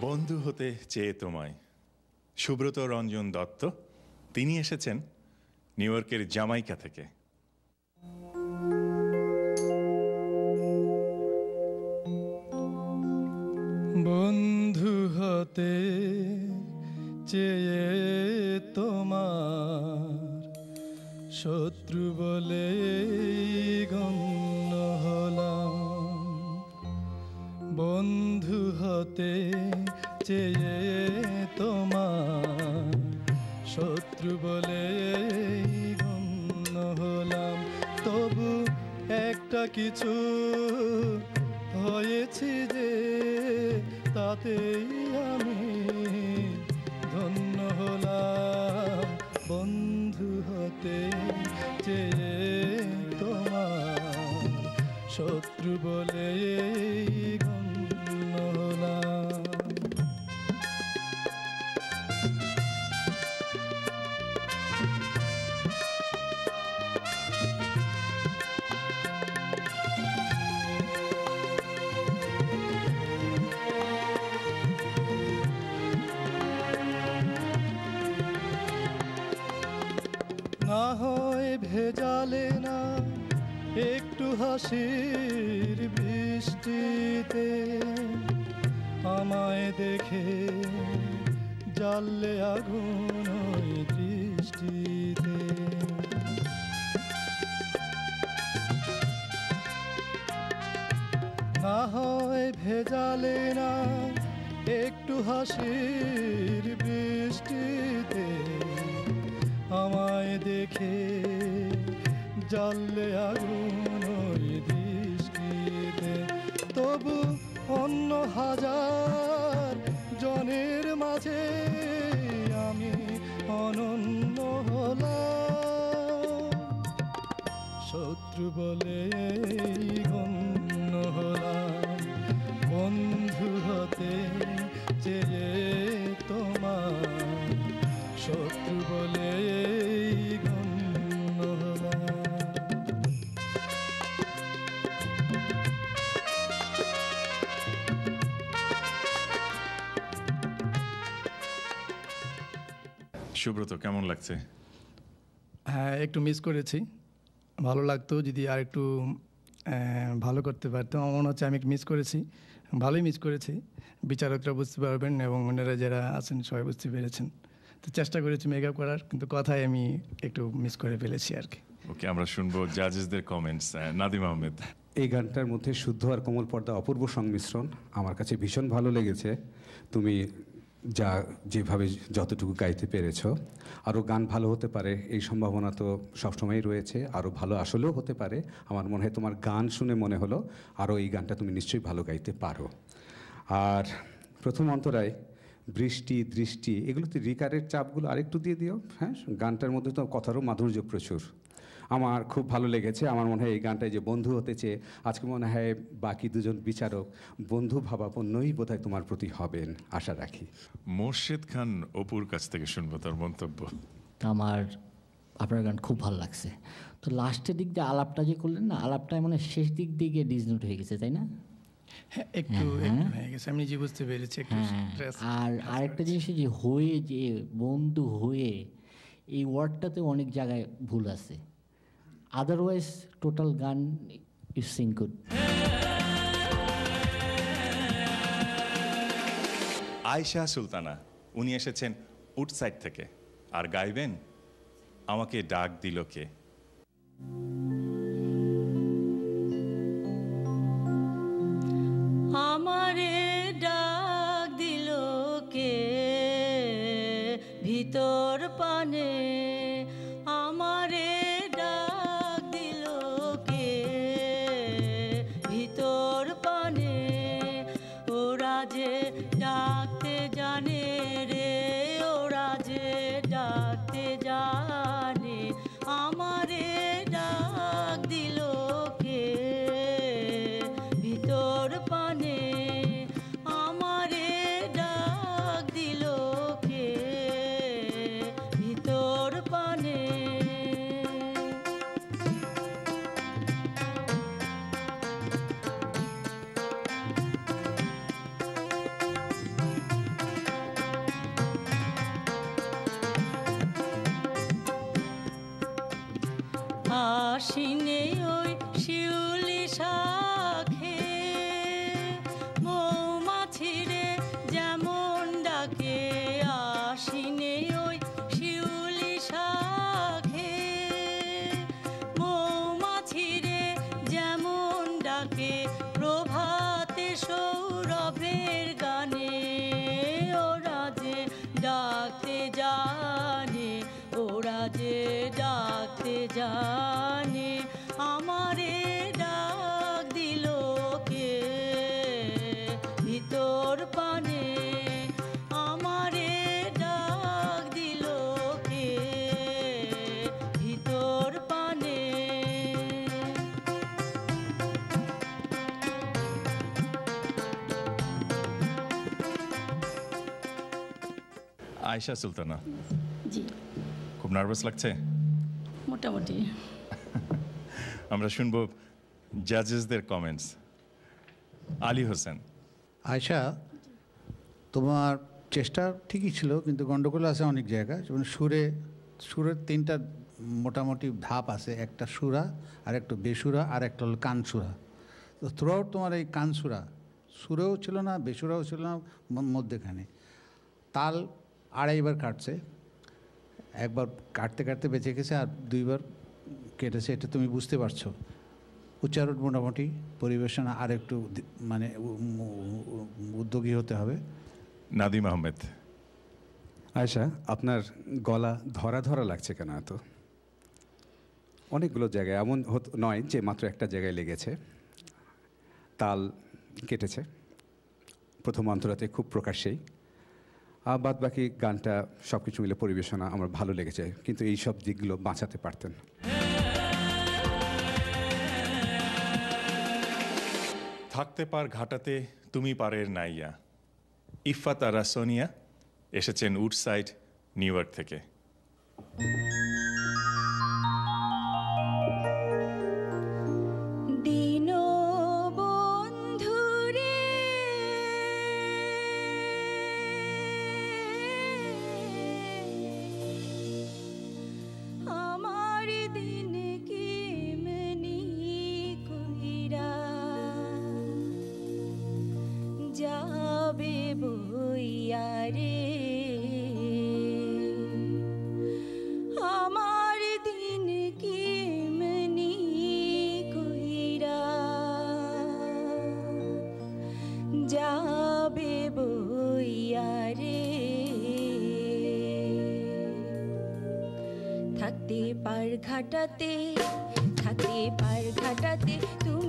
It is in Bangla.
বন্ধু হতে চেয়ে তোমায়, সুব্রত রঞ্জন দত্ত। তিনি এসেছেন নিউ ইয়র্কের জামাইকা থেকে। বন্ধু হতে চেয়ে তোমার শত্রু বলে গণ্য হলাম। বন্ধু হতে চেয়ে তোমার শত্রু বলে গণ্য হলাম। তবু একটা কিছু হয়েছি যে তাতেই আমি ধন্য হলাম। বন্ধু হতে চেয়ে তোমার শত্রু বলে গণ্য হলাম। না হয় ভেজালে না একটু হাসির বৃষ্টিতে, আমায় দেখে জ্বাললে আগুন ওই দৃষ্টিতে। না হয় ভেজালে না একটু হাসির বৃষ্টিতে, আমায় দেখে জ্বাললে আগুন ওই দৃষ্টিতে। তবু অন্য হাজার জনের মাঝে আমি অনন্য হলাম। শত্রু বলে গণ্য হলাম। বন্ধু হতে চেয়ে তোমার শত্রু বলে গণ্য হলাম। সুব্রত, কেমন লাগছে? হ্যাঁ, একটু মিস করেছি। ভালো লাগতো যদি আর একটু ভালো করতে পারতাম। আমার মনে হচ্ছে আমি মিস করেছি, ভালোই মিস করেছি। বিচারকরা বুঝতে পারবেন এবং ওনারা যারা আছেন সবাই বুঝতে পেরেছেন। তো চেষ্টা করেছি মেকআপ করার, কিন্তু কথায় আমি একটু মিস করে ফেলেছি আর কি। ওকে, আমরা শুনবো জাজেসদের কমেন্টস। নাদিম আহমেদ। এই গানটার মধ্যে শুদ্ধ আর কোমল পর্দা অপূর্ব সংমিশ্রণ। আমার কাছে ভীষণ ভালো লেগেছে। তুমি যেভাবে যতটুকু গাইতে পেরেছ, আরও গান ভালো হতে পারে এই সম্ভাবনা তো সবসময়ই রয়েছে। আরও ভালো আসলেও হতে পারে। আমার মনে হয় তোমার গান শুনে মনে হলো আরও এই গানটা তুমি নিশ্চয়ই ভালো গাইতে পারো। আর প্রথম অন্তরায় বৃষ্টি দৃষ্টি এগুলোতে রিকারের চাপগুলো আরেকটু দিয়ে দিও। হ্যাঁ, গানটার মধ্যে তো কথারও মাধুর্য প্রচুর। আমার খুব ভালো লেগেছে। আমার মনে হয় এই গানটায় যে বন্ধু হতে চেয়ে, আজকে মনে হয় বাকি দুজন বিচারক বন্ধু ভাবাপন্নই বোধহয় তোমার প্রতি হবেন, আশা রাখি। মোর্শেদ খান অপুর কাছ থেকে শুনবো তার মন্তব্য। আমার আপনার গান খুব ভালো লাগছে। তো লাস্টের দিক দিয়ে আলাপটা যে করলেন না, আলাপটা মানে শেষ দিক দিয়ে গিয়ে ডিসনোট হয়ে গেছে, তাই না? হ্যাঁ, একটু হয়ে গেছে, আমি নিজে বুঝতে পেরেছি একটু। আর আরেকটা জিনিস যে হয়ে, যে বন্ধু হয়ে, এই ওয়ার্ডটাতে অনেক জায়গায় ভুল আছে। আদারওয়াইজ টোটাল গান ইজ সিং গুড। আয়শা সুলতানা, উনি এসেছেন উডসাইড থেকে আর গাইবেন আমাকে ডাক দিল কে। আমারে ডাক দিল কে ভিতর পানে, আমারে ডাক দিল কে ভিতর পানে। ওরা যে ডাকতে জানে রে, ওরা যে ডাকতে জানে। আমারে ডাক দিল কে ভিতর পানে, আমারে ডাক দিল কে আশ্বিনে ওই শিউলি শাখে মৌমাছিরে যেমন ডাকে, আশ্বিনে ওই শিউলি শাখে মৌমাছিরে যেমন ডাকে, প্রভাতে সৌরভের গানে ওরা যে ডাকতে জানে, ওরা যে ডাকতে জানে। আমারে ডাক দিল কে ভিতর পানে, আমারে ডাক দিল কে ভিতর পানে। আয়েশা সুলতানা, জি, খুব নার্ভাস লাগছে? মোটামুটি। আমরা শুনবো জাজেসদের কমেন্টস। আলী হোসেন। আয়শা, তোমার চেষ্টা ঠিকই ছিল, কিন্তু গন্ডগোল আছে অনেক জায়গায়। যেমন সুরের তিনটা মোটামুটি ধাপ আছে, একটা সুরা, আর একটা বেসুরা, আর একটা হলো কানসুরা। তো থ্রু আউট তোমার এই কানসুরা, সুরেও ছিল না, বেসুরাও ছিল না, মধ্যেখানে তাল আড়াইবার কাটছে, একবার কাটতে কাটতে বেঁচে গেছে, আর দুইবার কেটেছে। এটা তুমি বুঝতে পারছো। উচ্চারণ মোটামুটি, পরিবেশনা আর একটু মানে উদ্যোগী হতে হবে। নাদিম আহমেদ। আয়শা, আপনার গলা ধরা ধরা লাগছে কেন এত? অনেকগুলো জায়গায়, এমন নয় যে মাত্র একটা জায়গায় লেগেছে। তাল কেটেছে প্রথম অন্তরাতে খুব প্রকাশ্যেই, বাদ বাকি গানটা সব কিছু মিলে পরিবেশনা আমার ভালো লেগেছে, কিন্তু এই সব দিকগুলো বাঁচাতে পারতেন। থাকতে পার ঘাটাতে তুমি পারের নাইয়া। ইফফাত আরা সোনিয়া এসেছেন উডসাইড, নিউ ইয়র্ক থেকে। যাবে বইয়া রে আমার দিন কেমনি কইরা, যাবে বইয়া রে। থাকতে পার ঘাটাতে, থাকতে পার ঘাটাতে তুমি